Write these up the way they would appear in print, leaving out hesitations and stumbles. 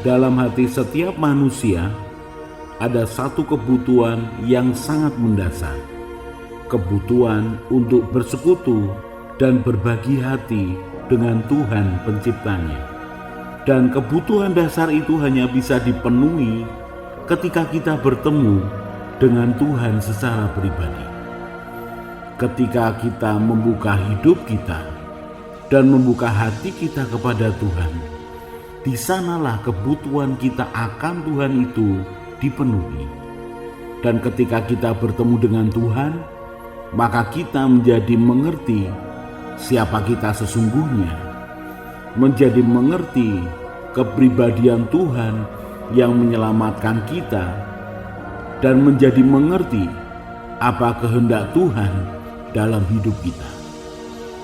dalam hati setiap manusia ada satu kebutuhan yang sangat mendasar, kebutuhan untuk bersekutu dan berbagi hati dengan Tuhan Penciptanya. Dan kebutuhan dasar itu hanya bisa dipenuhi ketika kita bertemu dengan Tuhan secara pribadi. Ketika kita membuka hidup kita dan membuka hati kita kepada Tuhan, di sanalah kebutuhan kita akan Tuhan itu dipenuhi. Dan ketika kita bertemu dengan Tuhan, maka kita menjadi mengerti siapa kita sesungguhnya, menjadi mengerti kepribadian Tuhan yang menyelamatkan kita, dan menjadi mengerti apa kehendak Tuhan dalam hidup kita.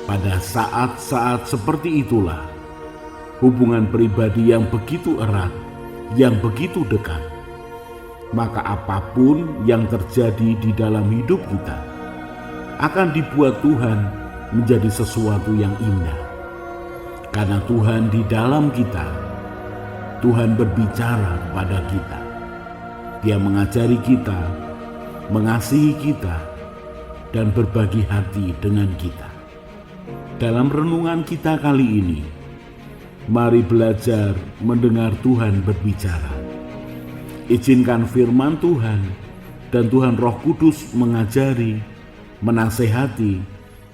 Pada saat-saat seperti itulah hubungan pribadi yang begitu erat, yang begitu dekat, maka apapun yang terjadi di dalam hidup kita akan dibuat Tuhan menjadi sesuatu yang indah. Karena Tuhan di dalam kita, Tuhan berbicara kepada kita. Dia mengajari kita, mengasihi kita, dan berbagi hati dengan kita. Dalam renungan kita kali ini, mari belajar mendengar Tuhan berbicara. Izinkan firman Tuhan dan Tuhan Roh Kudus mengajari, menasehati,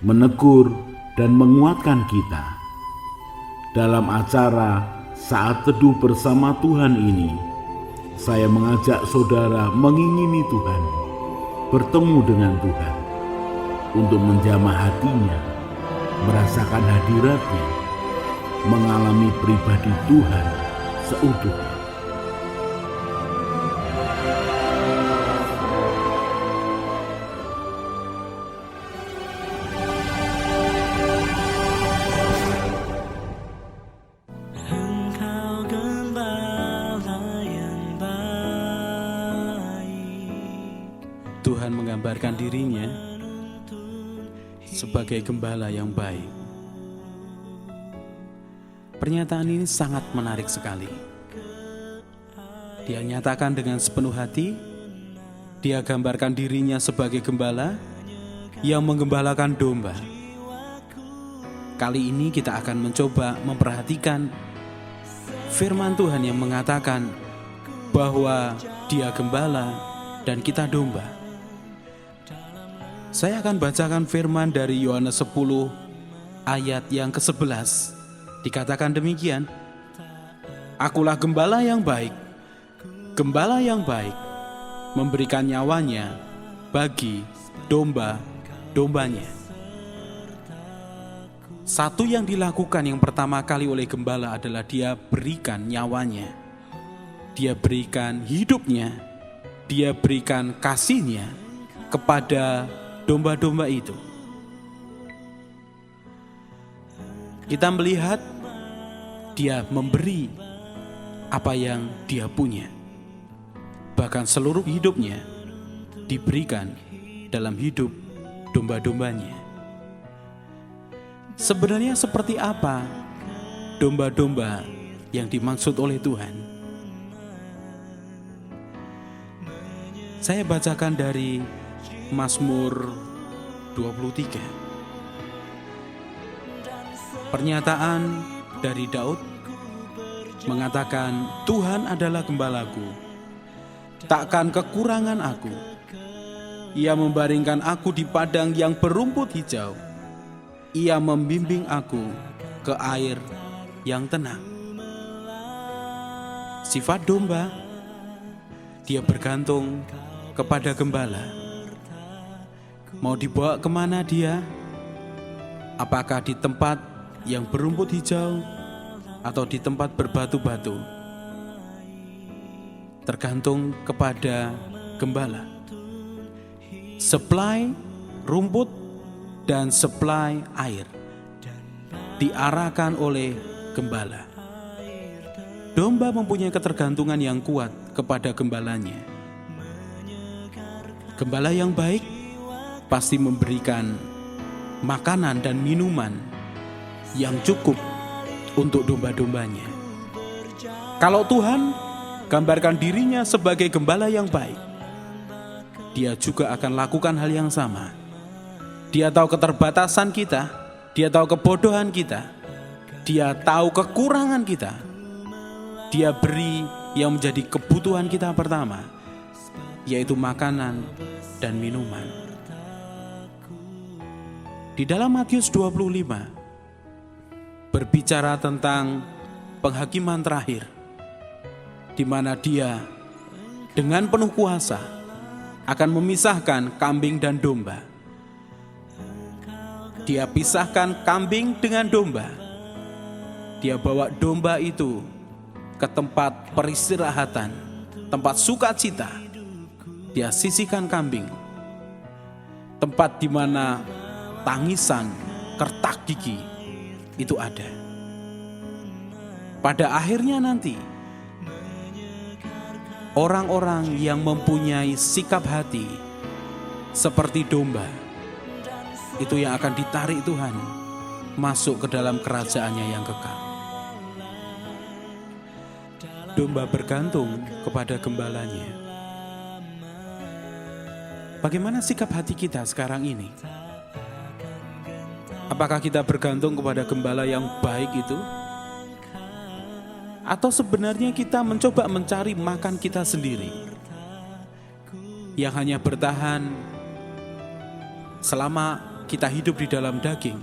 menegur, dan menguatkan kita. Dalam acara Saat Teduh Bersama Tuhan ini, saya mengajak saudara mengingini Tuhan, bertemu dengan Tuhan, untuk menjamah hatinya, merasakan hadiratnya, mengalami pribadi Tuhan seutuhnya. Engkau gembala yang baik. Tuhan menggambarkan dirinya sebagai gembala yang baik. Pernyataan ini sangat menarik sekali. Dia nyatakan dengan sepenuh hati, dia gambarkan dirinya sebagai gembala yang menggembalakan domba. Kali ini kita akan mencoba memperhatikan firman Tuhan yang mengatakan bahwa dia gembala dan kita domba. Saya akan bacakan firman dari Yohanes 10 ayat yang ke-11. Dikatakan demikian, Akulah gembala yang baik. Gembala yang baik memberikan nyawanya bagi domba-dombanya. Satu yang dilakukan yang pertama kali oleh gembala adalah dia berikan nyawanya. Dia berikan hidupnya, dia berikan kasihnya kepada domba-domba itu. Kita melihat dia memberi apa yang dia punya. Bahkan seluruh hidupnya diberikan dalam hidup domba-dombanya. Sebenarnya seperti apa domba-domba yang dimaksud oleh Tuhan? Saya bacakan dari Mazmur 23. Pernyataan dari Daud mengatakan, Tuhan adalah gembalaku, takkan kekurangan aku. Ia membaringkan aku di padang yang berumput hijau. Ia membimbing aku ke air yang tenang. Sifat domba, dia bergantung kepada gembala. Mau dibawa kemana dia? Apakah di tempat yang berumput hijau atau di tempat berbatu-batu? Tergantung kepada gembala. Supply rumput dan supply air diarahkan oleh gembala. Domba mempunyai ketergantungan yang kuat kepada gembalanya. Gembala yang baik pasti memberikan makanan dan minuman yang cukup untuk domba-dombanya. Kalau Tuhan gambarkan dirinya sebagai gembala yang baik, Dia juga akan lakukan hal yang sama. Dia tahu keterbatasan kita, Dia tahu kebodohan kita, Dia tahu kekurangan kita. Dia beri yang menjadi kebutuhan kita pertama, yaitu makanan dan minuman. Di dalam Matius 25 berbicara tentang penghakiman terakhir, di mana Dia dengan penuh kuasa akan memisahkan kambing dan domba. Dia pisahkan kambing dengan domba. Dia bawa domba itu ke tempat peristirahatan, tempat sukacita. Dia sisihkan kambing, tempat di mana tangisan, kertak gigi itu ada. Pada akhirnya nanti, orang-orang yang mempunyai sikap hati seperti domba, itu yang akan ditarik Tuhan masuk ke dalam kerajaannya yang kekal. Domba bergantung kepada gembalanya. Bagaimana sikap hati kita sekarang ini? Apakah kita bergantung kepada gembala yang baik itu? Atau sebenarnya kita mencoba mencari makan kita sendiri, yang hanya bertahan selama kita hidup di dalam daging?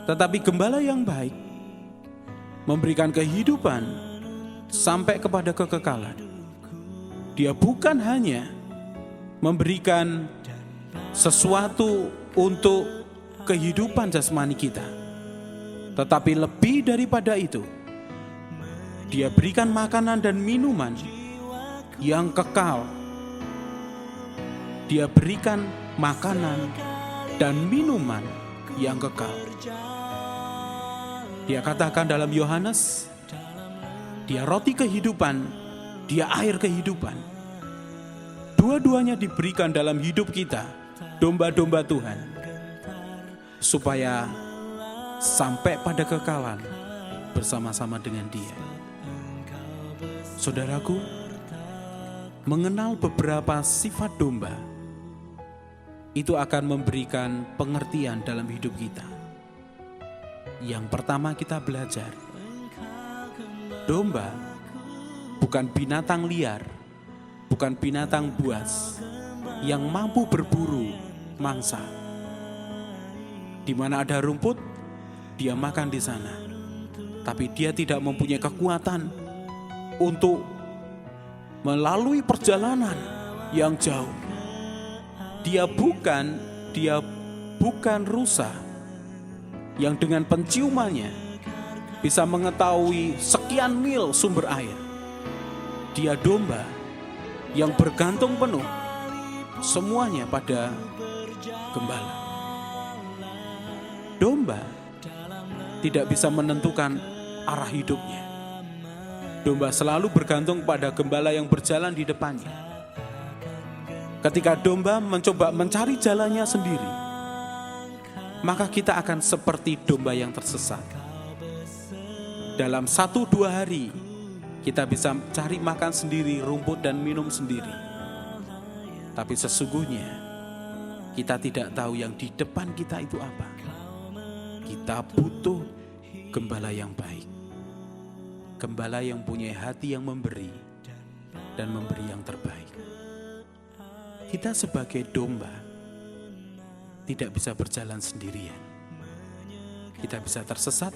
Tetapi gembala yang baik memberikan kehidupan sampai kepada kekekalan. Dia bukan hanya memberikan sesuatu untuk kehidupan jasmani kita, tetapi lebih daripada itu, Dia berikan makanan dan minuman yang kekal. Dia berikan makanan dan minuman yang kekal. Dia katakan dalam Yohanes, Dia roti kehidupan, Dia air kehidupan. Dua-duanya diberikan dalam hidup kita, domba-domba Tuhan, supaya sampai pada kekekalan bersama-sama dengan Dia. Saudaraku, mengenal beberapa sifat domba itu akan memberikan pengertian dalam hidup kita. Yang pertama, kita belajar, domba bukan binatang liar, bukan binatang buas yang mampu berburu mangsa. Di mana ada rumput, dia makan di sana. Tapi dia tidak mempunyai kekuatan untuk melalui perjalanan yang jauh. Dia bukan rusa yang dengan penciumannya bisa mengetahui sekian mil sumber air. Dia domba yang bergantung penuh semuanya pada gembala. Domba tidak bisa menentukan arah hidupnya. Domba selalu bergantung pada gembala yang berjalan di depannya. Ketika domba mencoba mencari jalannya sendiri, maka kita akan seperti domba yang tersesat. Dalam 1-2 hari, kita bisa cari makan sendiri, rumput dan minum sendiri. Tapi sesungguhnya, kita tidak tahu yang di depan kita itu apa. Kita butuh gembala yang baik. Gembala yang punya hati yang memberi dan memberi yang terbaik. Kita sebagai domba tidak bisa berjalan sendirian. Kita bisa tersesat,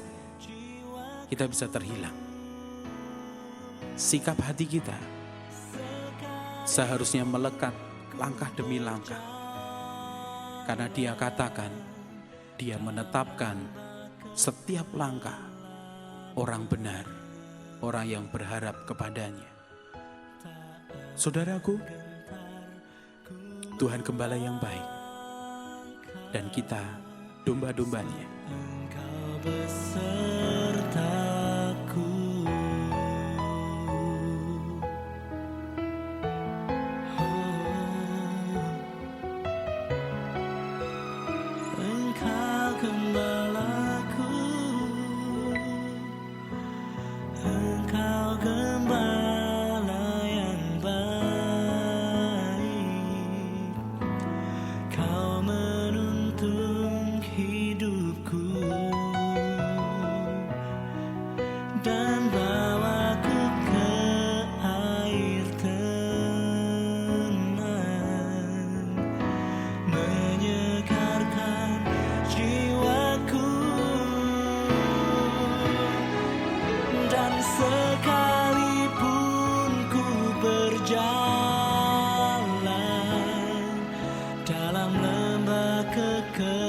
kita bisa terhilang. Sikap hati kita seharusnya melekat langkah demi langkah. Karena Dia katakan, Dia menetapkan setiap langkah orang benar, orang yang berharap kepadanya. Saudaraku, Tuhan gembala yang baik, dan kita domba-dombanya. Engkau besertaku. Engkau gembalaku. berjalan dalam lembah kekelaman,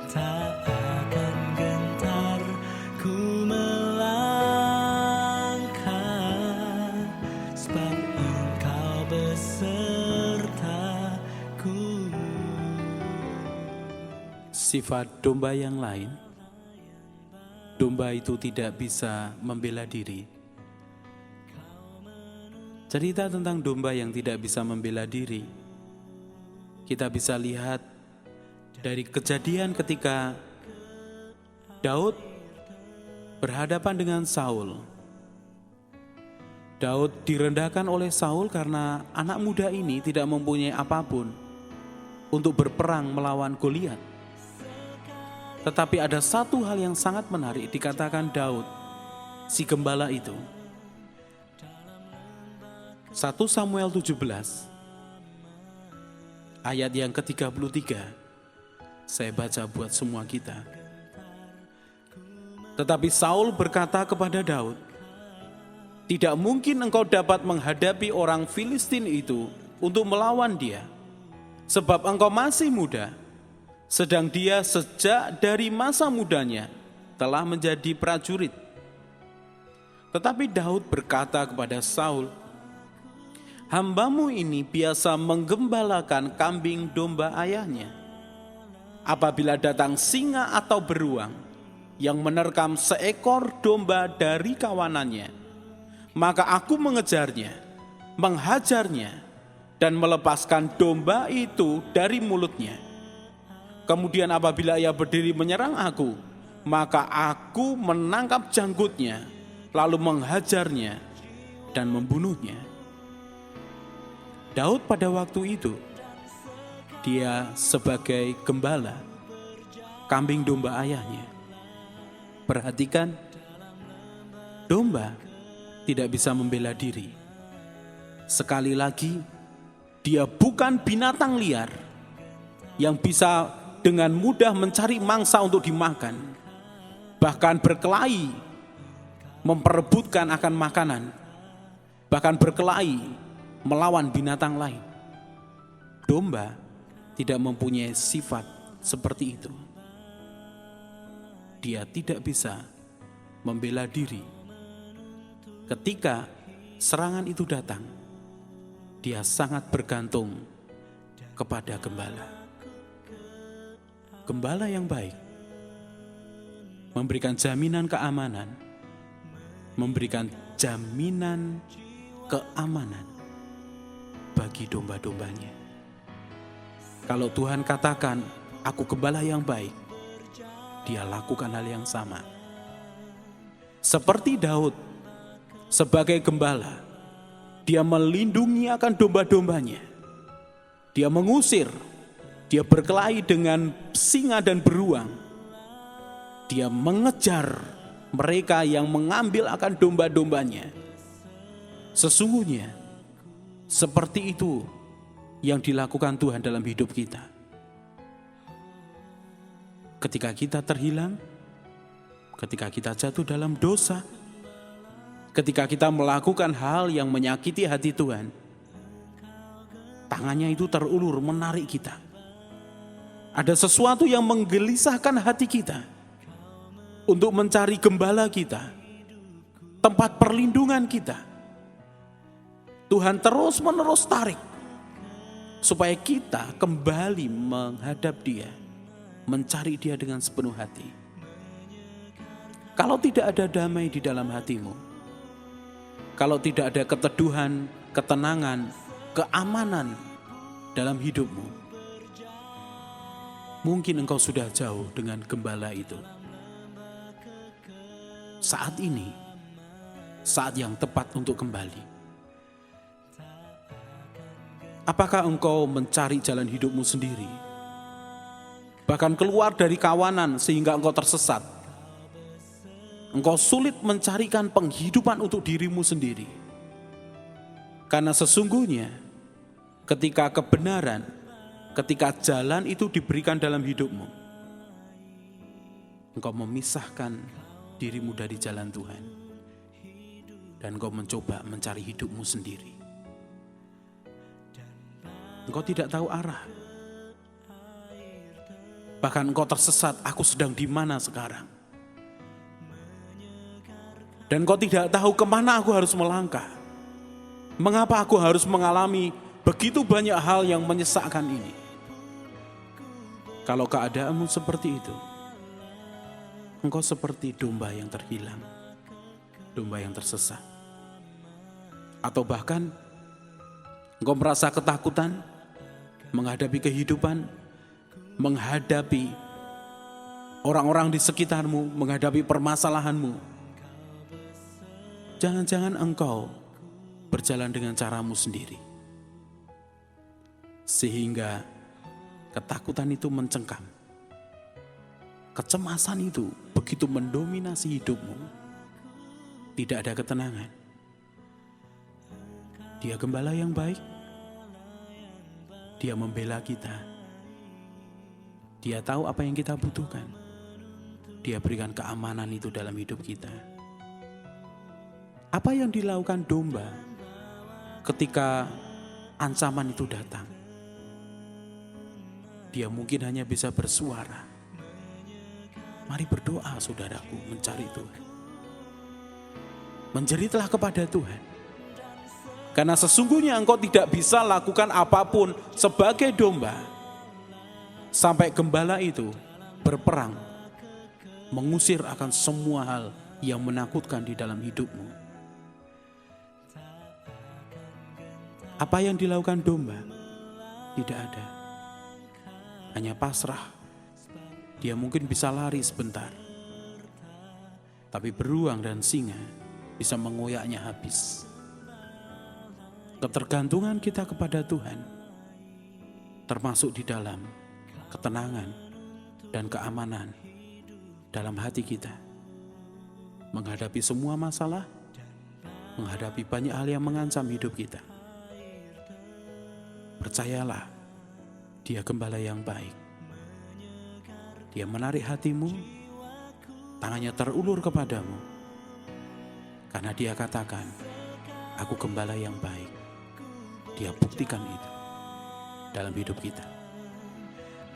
tak akan gentar ku melangkah, sebab Engkau besertaku. Sifat domba yang lain, domba itu tidak bisa membela diri. Cerita tentang domba yang tidak bisa membela diri, kita bisa lihat dari kejadian ketika Daud berhadapan dengan Saul. Daud direndahkan oleh Saul karena anak muda ini tidak mempunyai apapun untuk berperang melawan Goliat. Tetapi ada satu hal yang sangat menarik dikatakan Daud, si gembala itu. 1 Samuel 17 ayat yang ke-33, saya baca buat semua kita. Tetapi Saul berkata kepada Daud, "Tidak mungkin engkau dapat menghadapi orang Filistin itu untuk melawan dia, sebab engkau masih muda, sedang dia sejak dari masa mudanya telah menjadi prajurit." Tetapi Daud berkata kepada Saul, "Hambamu ini biasa menggembalakan kambing domba ayahnya. Apabila datang singa atau beruang yang menerkam seekor domba dari kawanannya, maka aku mengejarnya, menghajarnya, dan melepaskan domba itu dari mulutnya. Kemudian apabila ia berdiri menyerang aku, maka aku menangkap janggutnya, lalu menghajarnya dan membunuhnya." Daud pada waktu itu, dia sebagai gembala kambing domba ayahnya. Perhatikan, domba tidak bisa membela diri. Sekali lagi, dia bukan binatang liar yang bisa dengan mudah mencari mangsa untuk dimakan, bahkan berkelahi, memperebutkan akan makanan, bahkan berkelahi melawan binatang lain. Domba tidak mempunyai sifat seperti itu. Dia tidak bisa membela diri. Ketika serangan itu datang, dia sangat bergantung kepada gembala. Gembala yang baik memberikan jaminan keamanan, memberikan jaminan keamanan bagi domba-dombanya. Kalau Tuhan katakan, "Aku gembala yang baik," dia lakukan hal yang sama. Seperti Daud sebagai gembala, dia melindungi akan domba-dombanya. Dia mengusir, dia berkelahi dengan singa dan beruang. Dia mengejar mereka yang mengambil akan domba-dombanya. Sesungguhnya seperti itu yang dilakukan Tuhan dalam hidup kita. Ketika kita terhilang, ketika kita jatuh dalam dosa, ketika kita melakukan hal yang menyakiti hati Tuhan, tangannya itu terulur menarik kita. Ada sesuatu yang menggelisahkan hati kita untuk mencari gembala kita, tempat perlindungan kita. Tuhan terus-menerus tarik supaya kita kembali menghadap Dia, mencari Dia dengan sepenuh hati. Kalau tidak ada damai di dalam hatimu, kalau tidak ada keteduhan, ketenangan, keamanan dalam hidupmu, mungkin engkau sudah jauh dengan gembala itu. Saat ini, saat yang tepat untuk kembali. Apakah engkau mencari jalan hidupmu sendiri? Bahkan keluar dari kawanan sehingga engkau tersesat. Engkau sulit mencarikan penghidupan untuk dirimu sendiri. Karena sesungguhnya ketika kebenaran, ketika jalan itu diberikan dalam hidupmu, engkau memisahkan dirimu dari jalan Tuhan dan engkau mencoba mencari hidupmu sendiri. Engkau tidak tahu arah. Bahkan engkau tersesat, aku sedang di mana sekarang? Dan engkau tidak tahu kemana aku harus melangkah. Mengapa aku harus mengalami begitu banyak hal yang menyesakkan ini? Kalau keadaanmu seperti itu, engkau seperti domba yang terhilang, domba yang tersesat. Atau bahkan engkau merasa ketakutan menghadapi kehidupan, menghadapi orang-orang di sekitarmu, menghadapi permasalahanmu. Jangan-jangan engkau berjalan dengan caramu sendiri, sehingga ketakutan itu mencengkam. Kecemasan itu begitu mendominasi hidupmu. Tidak ada ketenangan. Dia gembala yang baik. Dia membela kita. Dia tahu apa yang kita butuhkan. Dia berikan keamanan itu dalam hidup kita. Apa yang dilakukan domba ketika ancaman itu datang? Dia mungkin hanya bisa bersuara. Mari berdoa saudaraku, mencari Tuhan. Menjeritlah kepada Tuhan. Karena sesungguhnya engkau tidak bisa lakukan apapun sebagai domba sampai gembala itu berperang, mengusir akan semua hal yang menakutkan di dalam hidupmu. Apa yang dilakukan domba? Tidak ada. Hanya pasrah. Dia mungkin bisa lari sebentar, tapi beruang dan singa bisa mengoyaknya habis. Ketergantungan kita kepada Tuhan, termasuk di dalam ketenangan dan keamanan dalam hati kita, menghadapi semua masalah, menghadapi banyak hal yang mengancam hidup kita. Percayalah, Dia gembala yang baik. Dia menarik hatimu, tangannya terulur kepadamu, karena Dia katakan, aku gembala yang baik. Dia buktikan itu dalam hidup kita.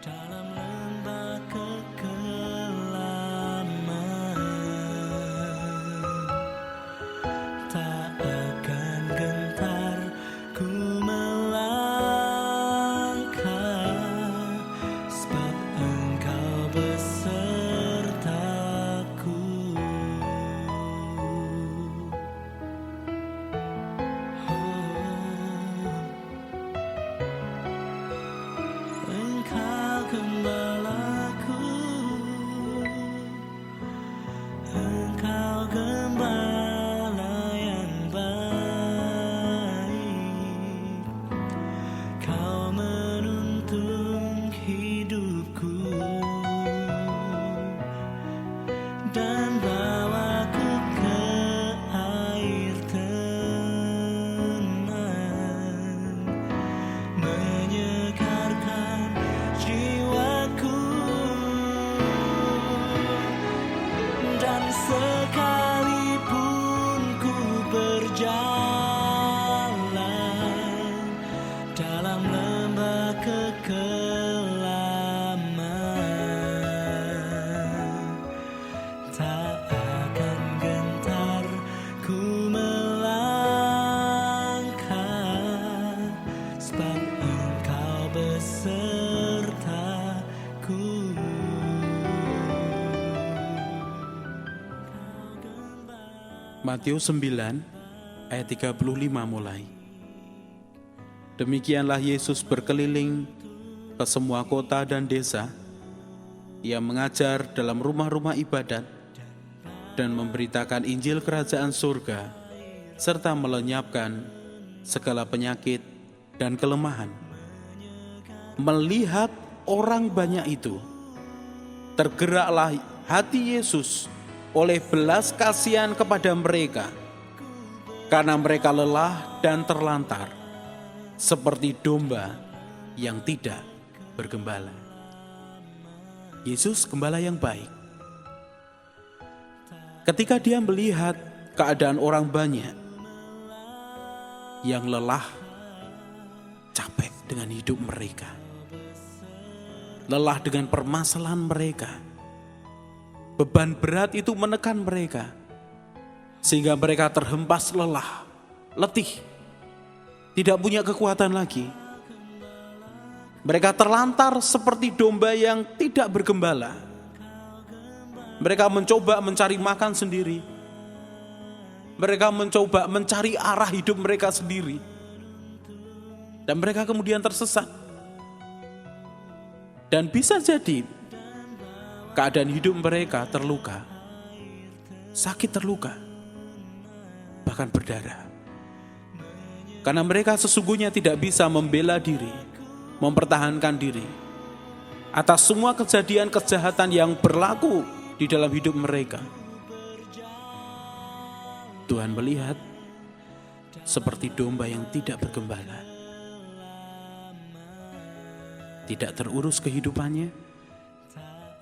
Dalam lembah kekelaman, tak akan gentar ku melangkah, sebab Engkau besertaku. Engkau gembalaku, Engkau gembala yang baik. Kau menuntun hidupku dan bawaku ke air tenang, menyegarkan jiwaku. Dan sekalipun ku berjalan dalam lembah kekelaman, tak akan gentar ku melangkah, sebab Engkau besertaku. Matius 9 ayat 35 mulai. Demikianlah Yesus berkeliling ke semua kota dan desa. Ia mengajar dalam rumah-rumah ibadat dan memberitakan Injil Kerajaan Surga, serta melenyapkan segala penyakit dan kelemahan. Melihat orang banyak itu, tergeraklah hati Yesus oleh belas kasihan kepada mereka, karena mereka lelah dan terlantar, seperti domba yang tidak bergembala. Yesus gembala yang baik. Ketika dia melihat keadaan orang banyak yang lelah, capek dengan hidup mereka, lelah dengan permasalahan mereka, beban berat itu menekan mereka, sehingga mereka terhempas lelah, letih, tidak punya kekuatan lagi. Mereka terlantar seperti domba yang tidak bergembala. Mereka mencoba mencari makan sendiri. Mereka mencoba mencari arah hidup mereka sendiri. Dan mereka kemudian tersesat. Dan bisa jadi keadaan hidup mereka terluka, sakit terluka, bahkan berdarah. Karena mereka sesungguhnya tidak bisa membela diri, mempertahankan diri atas semua kejadian kejahatan yang berlaku di dalam hidup mereka. Tuhan melihat seperti domba yang tidak bergembala, tidak terurus kehidupannya,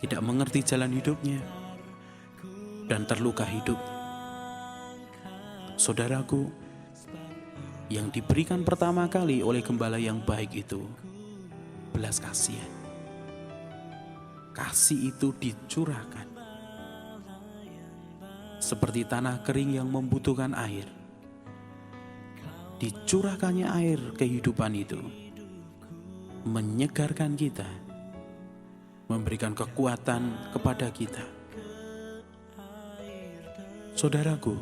tidak mengerti jalan hidupnya, dan terluka hidup. Saudaraku, yang diberikan pertama kali oleh gembala yang baik itu belas kasihan. Kasih itu dicurahkan seperti tanah kering yang membutuhkan air. Dicurahkannya air kehidupan itu menyegarkan kita, memberikan kekuatan kepada kita. Saudaraku,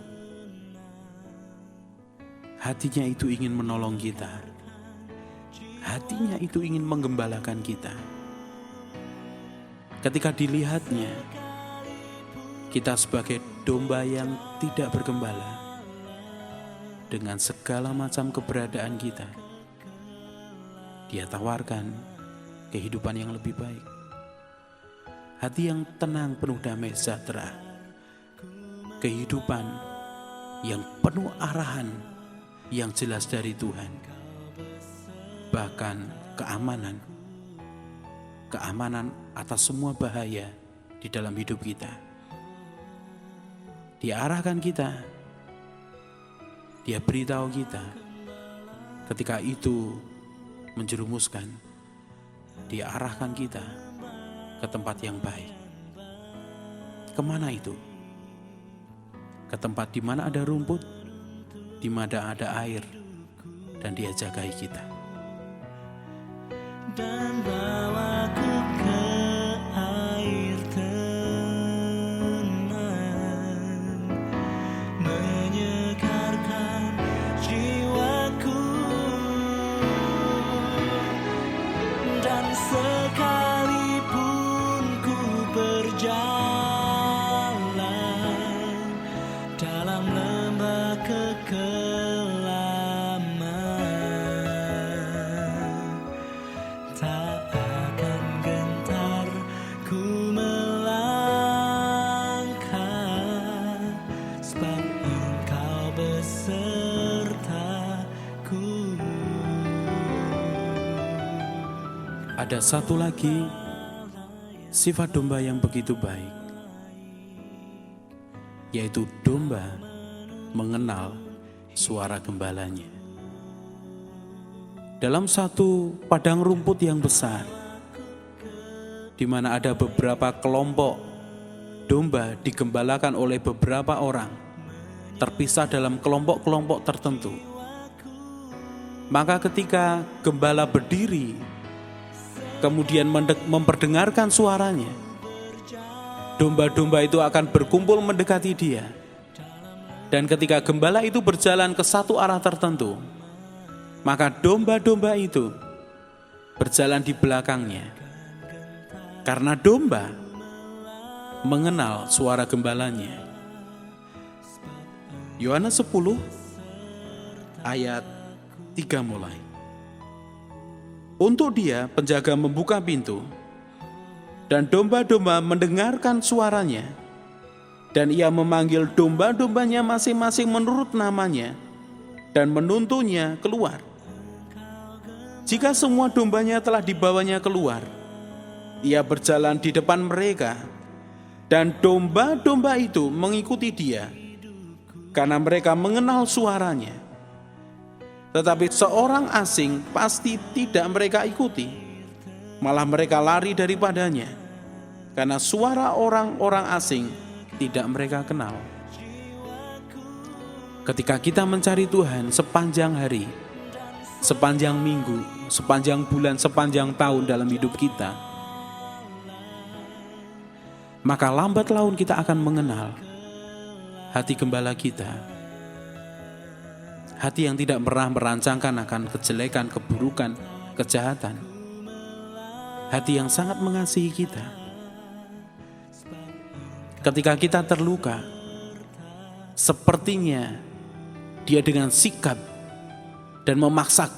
hatinya itu ingin menolong kita. Hatinya itu ingin menggembalakan kita. Ketika dilihatnya, kita sebagai domba yang tidak bergembala, dengan segala macam keberadaan kita, Dia tawarkan kehidupan yang lebih baik. Hati yang tenang, penuh damai sejahtera. Kehidupan yang penuh arahan yang jelas dari Tuhan. Bahkan keamanan atas semua bahaya di dalam hidup kita. Dia arahkan kita, Dia beritahu kita. Ketika itu menjerumuskan, Dia arahkan kita ke tempat yang baik. Kemana itu? Ke tempat di mana ada rumput, di mana ada air, dan Dia jagai kita. Dan bawaku ke air tenang, menyegarkan jiwaku. Dan sekalipun ku berjalan dalam lembah kekelaman, tak akan gentar ku melangkah, sebab Engkau besertaku. Ada satu lagi sifat domba yang begitu baik, yaitu domba mengenal suara gembalanya. Dalam satu padang rumput yang besar, di mana ada beberapa kelompok domba digembalakan oleh beberapa orang, terpisah dalam kelompok-kelompok tertentu. Maka ketika gembala berdiri, kemudian memperdengarkan suaranya, domba-domba itu akan berkumpul mendekati dia. Dan ketika gembala itu berjalan ke satu arah tertentu, maka domba-domba itu berjalan di belakangnya. Karena domba mengenal suara gembalanya. Yohanes 10 ayat 3 mulai. Untuk Dia penjaga membuka pintu, dan domba-domba mendengarkan suaranya, dan Ia memanggil domba-dombanya masing-masing menurut namanya, dan menuntunnya keluar. Jika semua dombanya telah dibawanya keluar, Ia berjalan di depan mereka, Dan domba-domba itu mengikuti dia karena mereka mengenal suaranya. Tetapi seorang asing pasti tidak mereka ikuti, malah mereka lari daripadanya karena suara orang-orang asing tidak mereka kenal. Ketika kita mencari Tuhan sepanjang hari, sepanjang minggu, sepanjang bulan, sepanjang tahun dalam hidup kita, maka lambat laun kita akan mengenal hati gembala kita. Hati yang tidak pernah merancangkan akan kejelekan, keburukan, kejahatan. Hati yang sangat mengasihi kita. Ketika kita terluka, sepertinya dia dengan sikap dan memaksa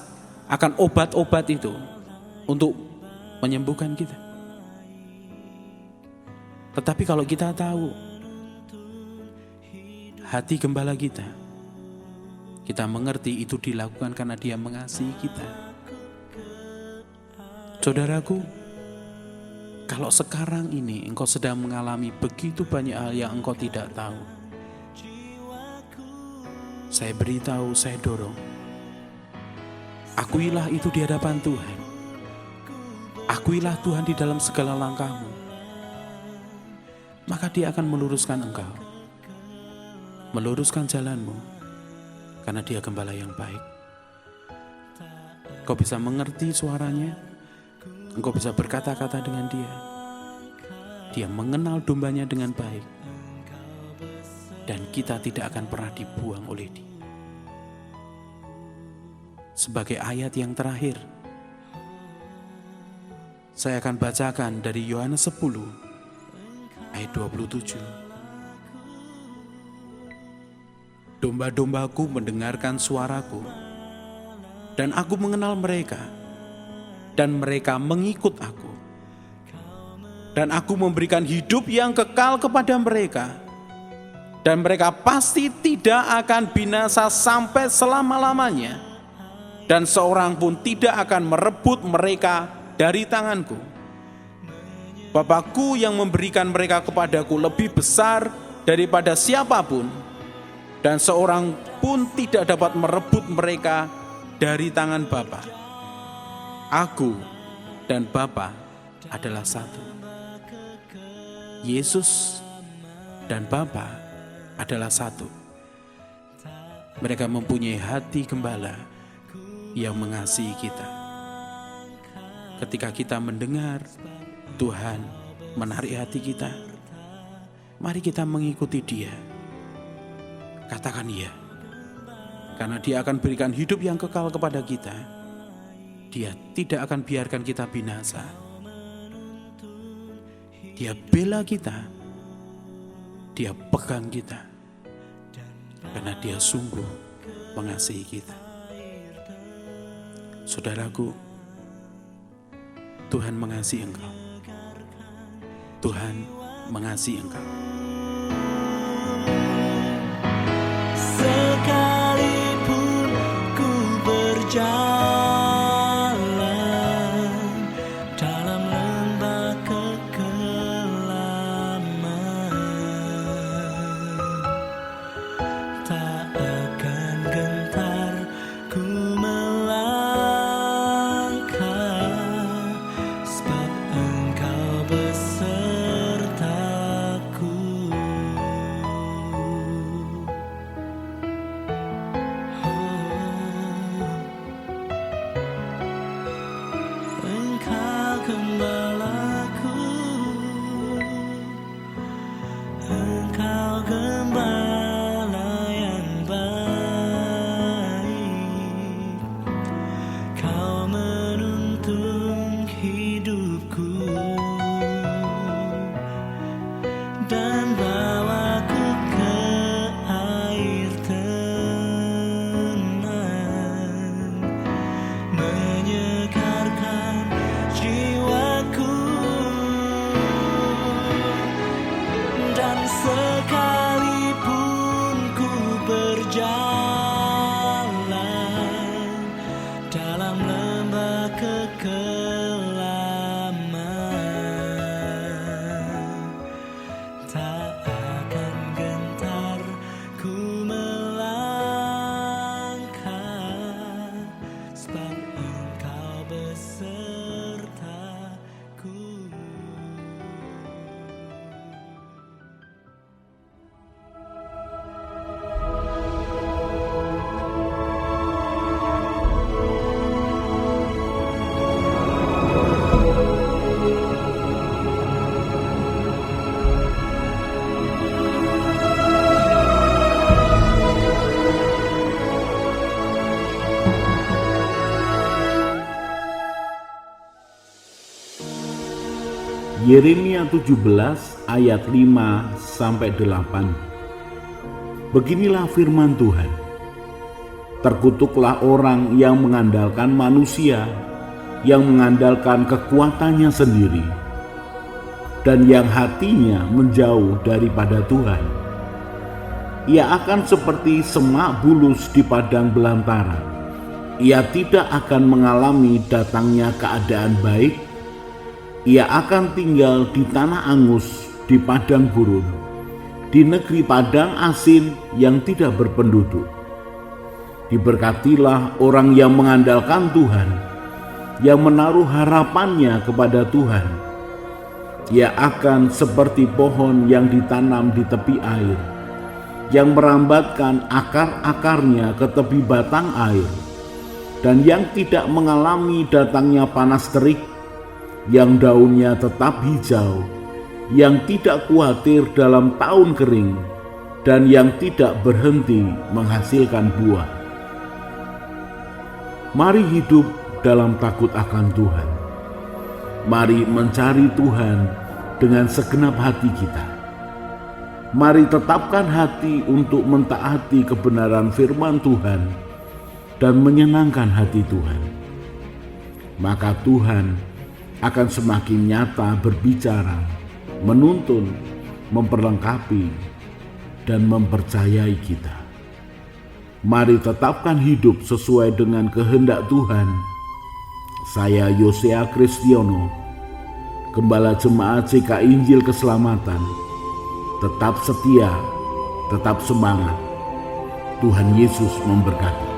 akan obat-obat itu untuk menyembuhkan kita. Tetapi kalau kita tahu hati gembala kita mengerti itu dilakukan karena dia mengasihi kita. Saudaraku, kalau sekarang ini engkau sedang mengalami begitu banyak hal yang engkau tidak tahu, saya beritahu, saya dorong, akuilah itu di hadapan Tuhan. Akuilah Tuhan di dalam segala langkahmu. Maka dia akan meluruskan engkau, meluruskan jalanmu, karena dia gembala yang baik. Kau bisa mengerti suaranya, engkau bisa berkata-kata dengan dia. Dia mengenal dombanya dengan baik, dan kita tidak akan pernah dibuang oleh dia. Sebagai ayat yang terakhir, saya akan bacakan dari Yohanes 10 ayat 27. Domba-dombaku mendengarkan suaraku, dan aku mengenal mereka, dan mereka mengikut aku. Dan aku memberikan hidup yang kekal kepada mereka, dan mereka pasti tidak akan binasa sampai selama-lamanya, dan seorang pun tidak akan merebut mereka dari tanganku. Bapakku yang memberikan mereka kepadaku lebih besar daripada siapapun, dan seorang pun tidak dapat merebut mereka dari tangan Bapa. Aku dan Bapa adalah satu. Yesus dan Bapa adalah satu. Mereka mempunyai hati gembala yang mengasihi kita. Ketika kita mendengar Tuhan menarik hati kita, mari kita mengikuti Dia. Katakan iya, karena Dia akan berikan hidup yang kekal kepada kita. Dia tidak akan biarkan kita binasa. Dia bela kita, Dia pegang kita, karena Dia sungguh mengasihi kita. Saudaraku, Tuhan mengasihi engkau. Tuhan mengasihi engkau. Sekalipun ku berjalan dalam lembah kekelaman, tak akan gentar ku melangkah, sebab Engkau besertaku. Yeremia 17 ayat 5-8. Beginilah firman Tuhan. Terkutuklah orang yang mengandalkan manusia, yang mengandalkan kekuatannya sendiri, dan yang hatinya menjauh daripada Tuhan. Ia akan seperti semak bulus di padang belantara. Ia tidak akan mengalami datangnya keadaan baik. Ia akan tinggal di tanah angus, di padang gurun, di negeri padang asin yang tidak berpenduduk. Diberkatilah orang yang mengandalkan Tuhan, yang menaruh harapannya kepada Tuhan. Ia akan seperti pohon yang ditanam di tepi air, yang merambatkan akar-akarnya ke tepi batang air, dan yang tidak mengalami datangnya panas terik, yang daunnya tetap hijau, yang tidak khawatir dalam tahun kering, dan yang tidak berhenti menghasilkan buah. Mari hidup dalam takut akan Tuhan. Mari mencari Tuhan dengan segenap hati kita. Mari tetapkan hati untuk mentaati kebenaran firman Tuhan dan menyenangkan hati Tuhan. Maka Tuhan akan semakin nyata berbicara, menuntun, memperlengkapi, dan mempercayai kita. Mari tetapkan hidup sesuai dengan kehendak Tuhan. Saya Yosea Kristiono, Gembala Jemaat CK Injil Keselamatan. Tetap setia, tetap semangat. Tuhan Yesus memberkati.